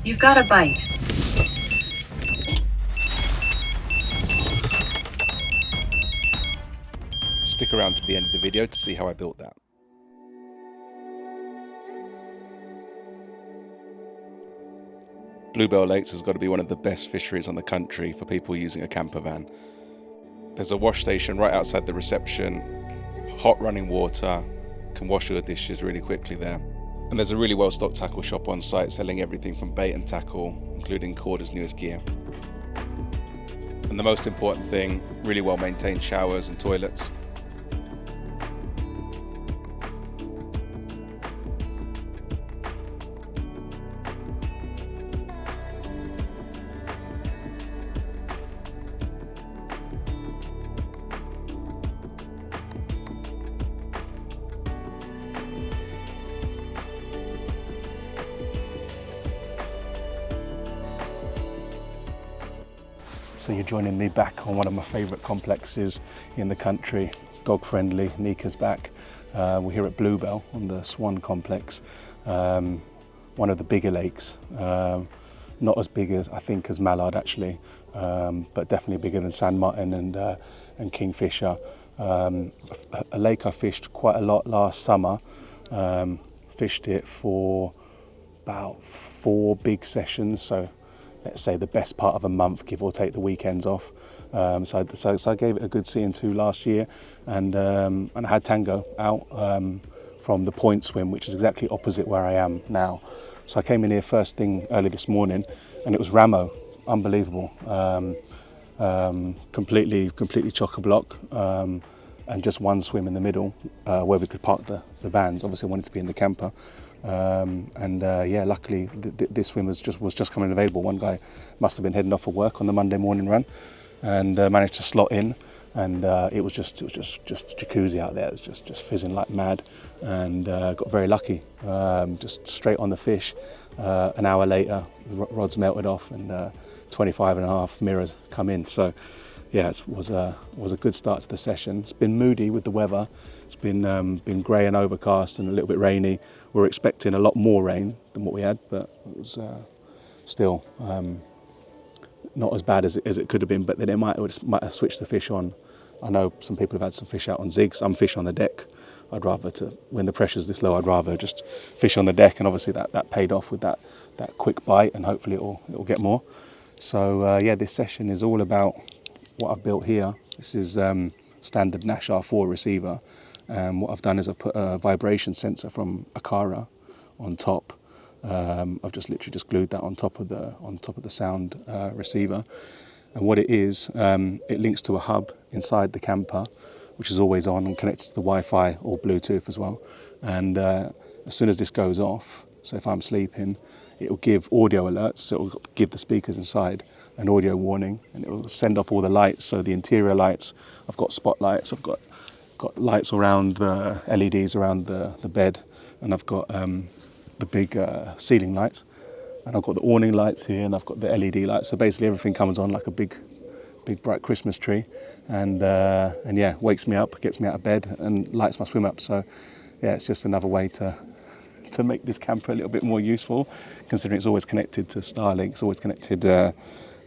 You've got a bite. Stick around to the end of the video to see how I built that. Bluebell Lakes has got to be one of the best fisheries on the country for people using a camper van. There's a wash station right outside the reception, hot running water, can wash your dishes really quickly there. And there's a really well stocked tackle shop on site selling everything from bait and tackle, including Corda's newest gear. And the most important thing, really well maintained showers and toilets. So you're joining me back on one of my favourite complexes in the country, dog friendly. Nika's back. We're here at Bluebell on the Swan complex, one of the bigger lakes. Not as big as I think as Mallard actually, but definitely bigger than San Martin and Kingfisher. A lake I fished quite a lot last summer. Fished it for about 4 big sessions, so let's say the best part of a month, give or take the weekends off. So I gave it a good C&2 last year, and I had Tango out from the point swim, which is exactly opposite where I am now. So I came in here first thing early this morning, and it was Ramo, unbelievable, completely chock-a-block, and just one swim in the middle where we could park the vans. Obviously I wanted to be in the camper. Yeah, luckily this swim was just coming available. One guy must have been heading off for work on the Monday morning run, and managed to slot in. And it was just jacuzzi out there. It was just fizzing like mad, and got very lucky. Just straight on the fish. An hour later, the rods melted off, and 25.5 mirrors come in. So yeah, it was a good start to the session. It's been moody with the weather. It's been grey and overcast and a little bit rainy. We were expecting a lot more rain than what we had, but it was still not as bad as it could have been. But then it might have switched the fish on. I know some people have had some fish out on zigs. I'm fishing on the deck. I'd rather when the pressure's this low, I'd rather just fish on the deck, and obviously that paid off with that quick bite, and hopefully it'll get more. So yeah, this session is all about what I've built here. This is standard Nash R4 receiver. What I've done is I've put a vibration sensor from Aqara on top. I've just literally glued that on top of the sound receiver. And what it is, it links to a hub inside the camper, which is always on and connected to the Wi-Fi or Bluetooth as well. And as soon as this goes off, so if I'm sleeping, it will give audio alerts. So it will give the speakers inside an audio warning, and it will send off all the lights. So the interior lights, I've got spotlights, I've got lights around the LEDs around the bed, and I've got the big ceiling lights, and I've got the awning lights here, and I've got the LED lights. So basically everything comes on like a big bright Christmas tree, and yeah, wakes me up, gets me out of bed, and lights my swim up. So yeah, it's just another way to make this camper a little bit more useful, considering it's always connected to Starlink, it's always connected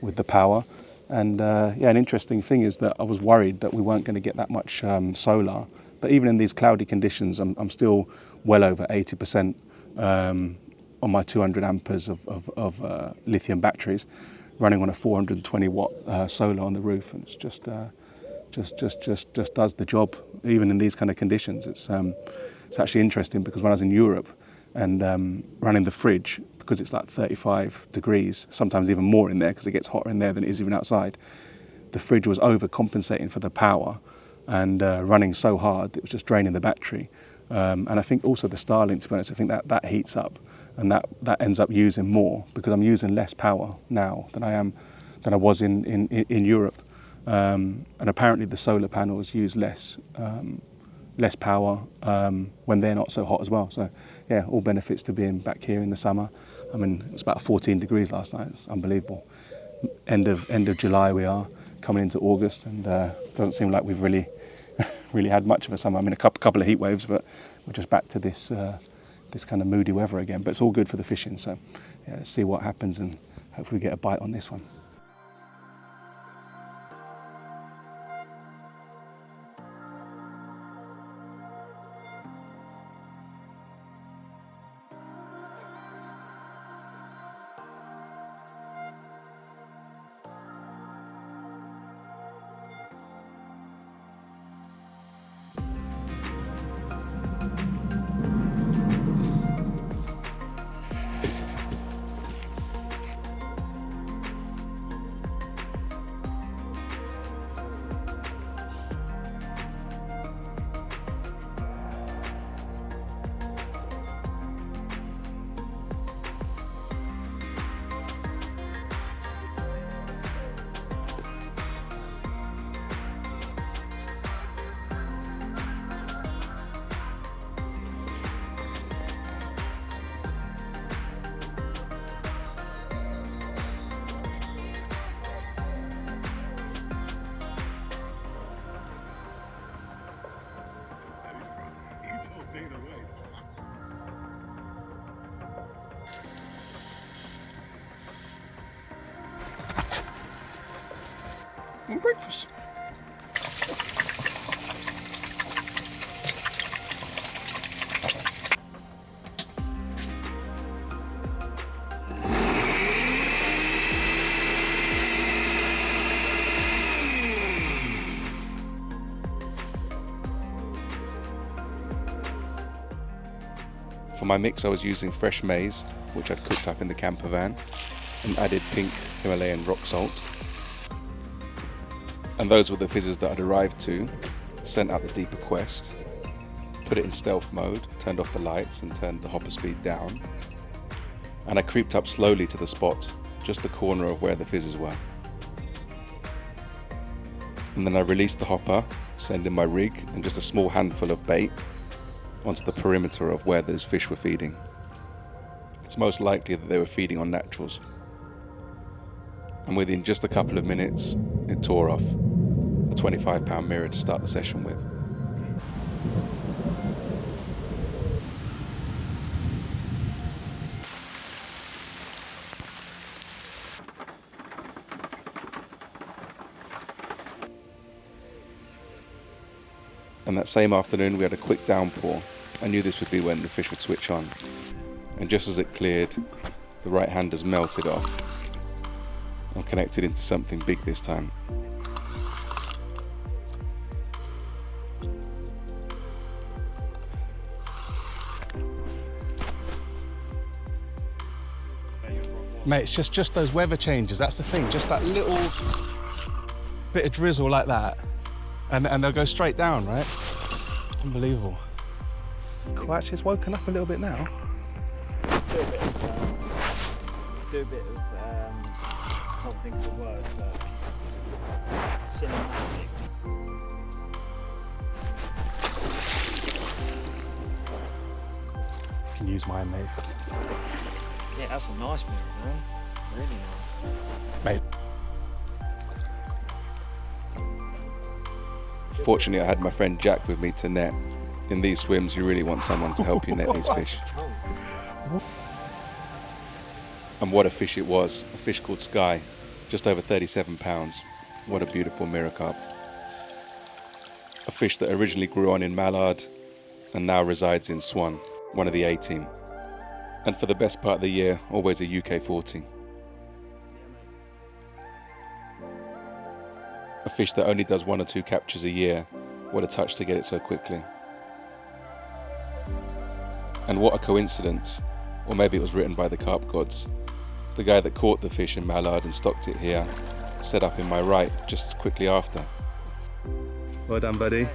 with the power. And yeah, an interesting thing is that I was worried that we weren't going to get that much solar, but even in these cloudy conditions, I'm still well over 80% on my 200 amperes of lithium batteries, running on a 420 watt solar on the roof, and it's just does the job even in these kind of conditions. It's actually interesting because when I was in Europe and running the fridge, because it's like 35 degrees, sometimes even more in there because it gets hotter in there than it is even outside, the fridge was overcompensating for the power and running so hard it was just draining the battery. And I think also the Starlink, to be honest, I think that heats up, and that ends up using more because I'm using less power now than I was in Europe. And apparently the solar panels use less power when they're not so hot as well. So yeah, all benefits to being back here in the summer. I mean, it was about 14 degrees last night. It's unbelievable. End of July we are, coming into August, and doesn't seem like we've really had much of a summer. I mean, a couple of heat waves, but we're just back to this this kind of moody weather again. But it's all good for the fishing. So yeah, let's see what happens and hopefully we get a bite on this one. Breakfast. For my mix I was using fresh maize, which I'd cooked up in the camper van, and added pink Himalayan rock salt. And those were the fizzes that I'd arrived to, sent out the deeper quest, put it in stealth mode, turned off the lights and turned the hopper speed down. And I creeped up slowly to the spot, just the corner of where the fizzes were. And then I released the hopper, sending my rig and just a small handful of bait onto the perimeter of where those fish were feeding. It's most likely that they were feeding on naturals. And within just a couple of minutes, it tore off. A 25-pound mirror to start the session with. And that same afternoon we had a quick downpour. I knew this would be when the fish would switch on. And just as it cleared, the right hand has melted off. I'm connected into something big this time. Mate, it's just those weather changes, that's the thing, just that little bit of drizzle like that, and they'll go straight down, right? Unbelievable. Cool, actually it's woken up a little bit now. Do a bit of I can't think of the word, but cinematic. You can use mine, mate. Yeah, that's a nice one, man. Really nice. Mate. Fortunately, I had my friend Jack with me to net. In these swims, you really want someone to help you net these fish. And what a fish it was. A fish called Sky, just over 37 pounds. What a beautiful mirror carp. A fish that originally grew on in Mallard and now resides in Swan, one of the A team. And for the best part of the year, always a UK 40. A fish that only does 1 or 2 captures a year. What a touch to get it so quickly. And what a coincidence, or maybe it was written by the carp gods. The guy that caught the fish in Mallard and stocked it here, set up in my right just quickly after. Well done, buddy.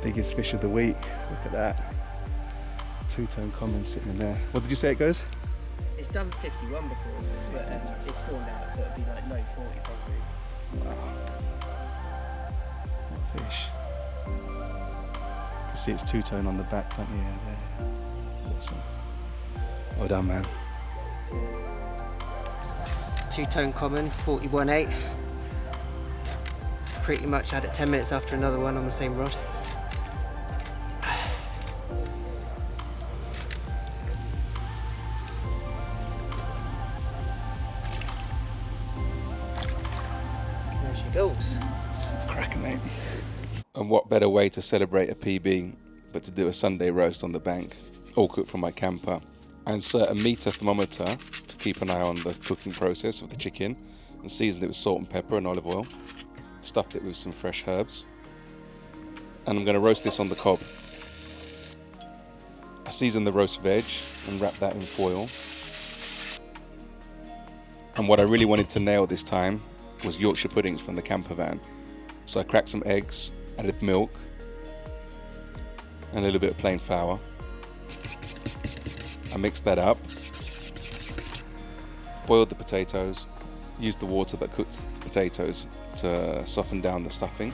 Biggest fish of the week, look at that. 2-tone common sitting in there. What did you say it goes? It's done 51 before, but it's spawned out, so it'd be like low 40 probably. Wow. What a fish. You can see it's 2-tone on the back, can't you? Yeah, there. Awesome. Well done, man. 2-tone common, 41.8. Pretty much had it 10 minutes after another one on the same rod. goes. It's cracking, mate. And what better way to celebrate a PB but to do a Sunday roast on the bank, all cooked from my camper. I insert a meter thermometer to keep an eye on the cooking process of the chicken, and seasoned it with salt and pepper and olive oil. Stuffed it with some fresh herbs. And I'm going to roast this on the cob. I season the roast veg and wrap that in foil. And what I really wanted to nail this time was Yorkshire puddings from the Campervan. So I cracked some eggs, added milk, and a little bit of plain flour. I mixed that up, boiled the potatoes, used the water that cooked the potatoes to soften down the stuffing.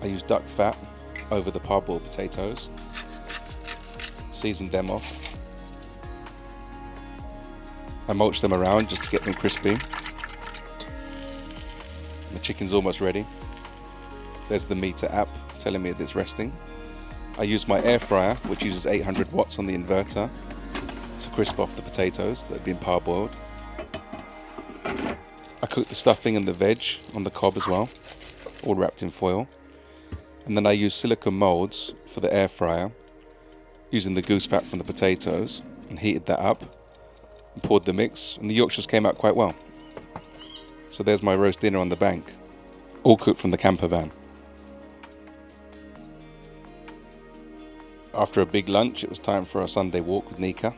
I used duck fat over the parboiled potatoes, seasoned them off. I mulched them around just to get them crispy. The chicken's almost ready. There's the meter app telling me that it's resting. I used my air fryer, which uses 800 watts on the inverter, to crisp off the potatoes that had been parboiled. I cooked the stuffing and the veg on the cob as well, all wrapped in foil. And then I used silicone molds for the air fryer, using the goose fat from the potatoes, and heated that up and poured the mix, and the Yorkshires came out quite well. So there's my roast dinner on the bank, all cooked from the Campervan. After a big lunch, it was time for a Sunday walk with Nika.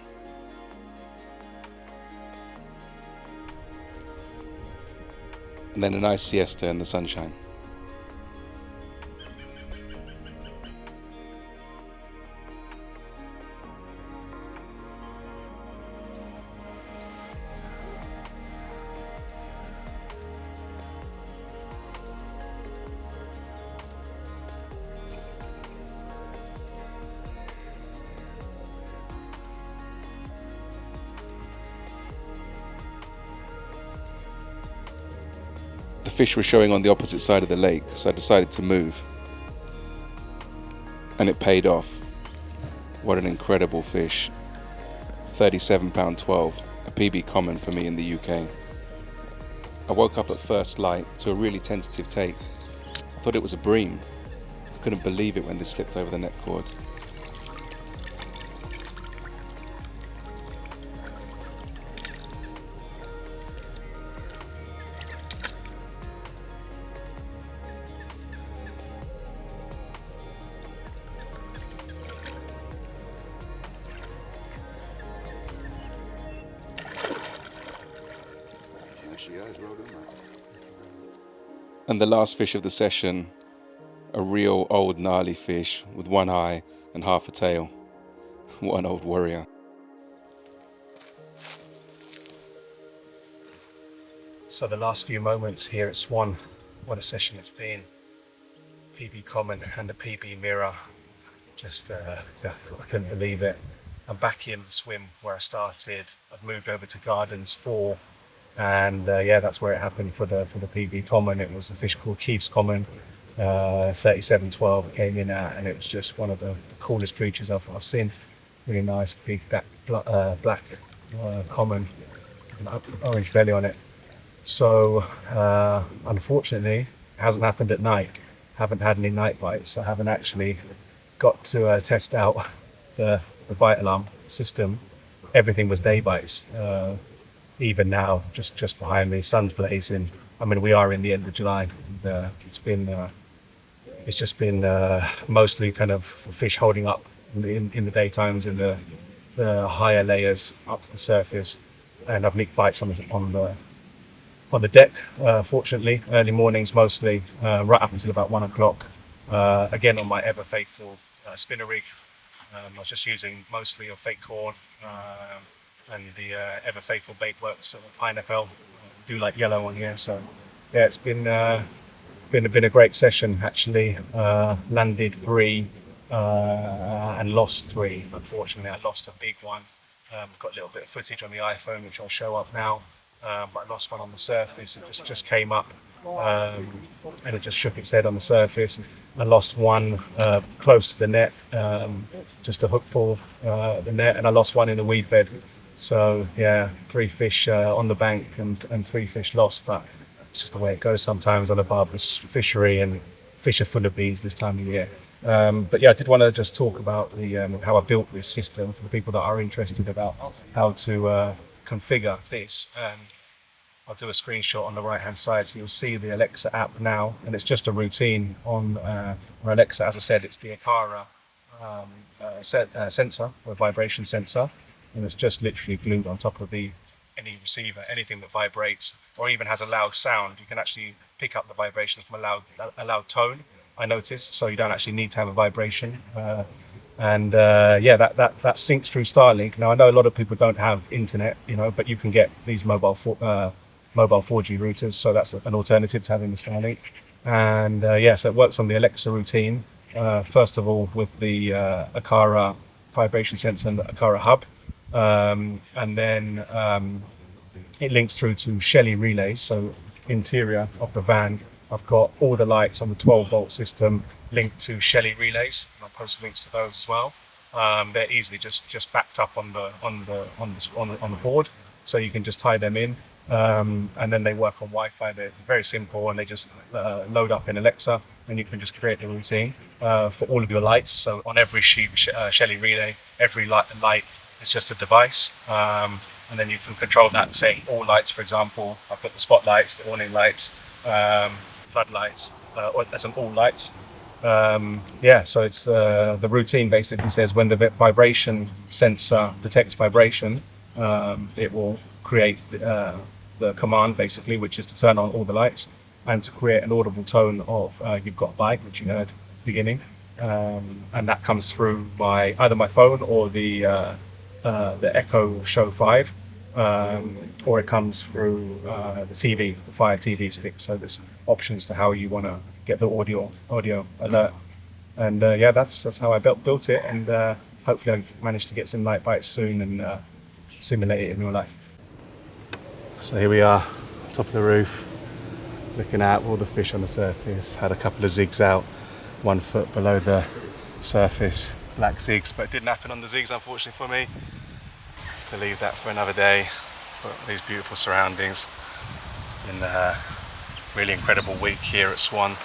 And then a nice siesta in the sunshine. The fish were showing on the opposite side of the lake, so I decided to move. And it paid off. What an incredible fish. £37.12, a PB common for me in the UK. I woke up at first light to a really tentative take. I thought it was a bream. I couldn't believe it when this slipped over the net cord. And the last fish of the session, a real old gnarly fish with one eye and half a tail. What an old warrior. So the last few moments here at Swan, what a session it's been. PB common and the PB mirror. Just, I couldn't believe it. I'm back in the swim where I started. I've moved over to Gardens 4. And that's where it happened for the PB common. It was a fish called Keith's common, 3712 it came in at, and it was just one of the coolest creatures I've seen. Really nice big black common, orange belly on it. So unfortunately, it hasn't happened at night. Haven't had any night bites. I haven't actually got to test out the bite alarm system. Everything was day bites. Even now, just behind me, sun's blazing. I mean, we are in the end of July. And, it's just been mostly kind of fish holding up in the daytimes in the higher layers up to the surface, and I've nicked bites on the deck. Fortunately, early mornings mostly, right up until about 1 o'clock. Again on my ever faithful spinner rig. I was just using mostly a fake corn. And the ever faithful baitworks of pineapple. Do like yellow on here, so yeah, it's been a great session actually. Landed 3 and lost 3. Unfortunately, I lost a big one. Got a little bit of footage on the iPhone which I'll show up now, but I lost one on the surface. It just came up and it just shook its head on the surface. I lost one close to the net, just a hook pull the net, and I lost one in the weed bed. So yeah, 3 fish on the bank and 3 fish lost, but it's just the way it goes sometimes on a barbless fishery, and fish are full of bees this time of year. But yeah, I did want to just talk about the how I built this system for the people that are interested about how to configure this. And I'll do a screenshot on the right hand side, so you'll see the Alexa app now, and it's just a routine on Alexa. As I said, it's the Aqara sensor, or vibration sensor, and it's just literally glued on top of any receiver. Anything that vibrates or even has a loud sound, you can actually pick up the vibrations from a loud tone, I noticed, so you don't actually need to have a vibration. Yeah, that syncs through Starlink. Now I know a lot of people don't have internet, but you can get these mobile 4G routers, so that's an alternative to having the Starlink. And yeah, so it works on the Alexa routine. First of all, with the Aqara vibration sensor and the Aqara hub, and then it links through to Shelly relays. So interior of the van, I've got all the lights on the 12-volt system linked to Shelly relays, and I'll post links to those as well. They're easily just backed up on the board, so you can just tie them in, and then they work on Wi-Fi. They're very simple, and they just load up in Alexa, and you can just create the routine for all of your lights. So on every Shelly relay, every light is just a device, and then you can control that. Say all lights, for example, I've got the spotlights, the warning lights, floodlights, or as an all lights. Yeah, so it's the routine basically says when the vibration sensor detects vibration, it will create the command basically, which is to turn on all the lights and to create an audible tone of you've got a bite, which you heard at the beginning, and that comes through by either my phone or the Echo Show 5, or it comes through the TV, the Fire TV stick. So there's options to how you want to get the audio alert, and yeah, that's how I built it, and hopefully I've managed to get some light bites soon and simulate it in real life. So here we are, top of the roof, looking at all the fish on the surface. Had a couple of zigs out, 1 foot below the surface, black zigs, but it didn't happen on the zigs, unfortunately for me. To leave that for another day. But these beautiful surroundings, and really incredible week here at Swan.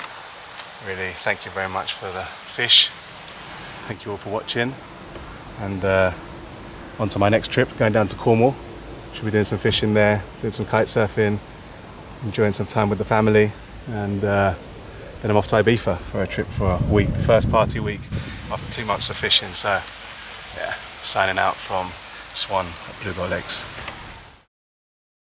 Really, thank you very much for the fish. Thank you all for watching, and on to my next trip, going down to Cornwall. Should be doing some fishing there, doing some kite surfing, enjoying some time with the family, and then I'm off to Ibiza for a trip for a week, the first party week after 2 months of fishing. So yeah, signing out from Swan at Bluebell Lakes.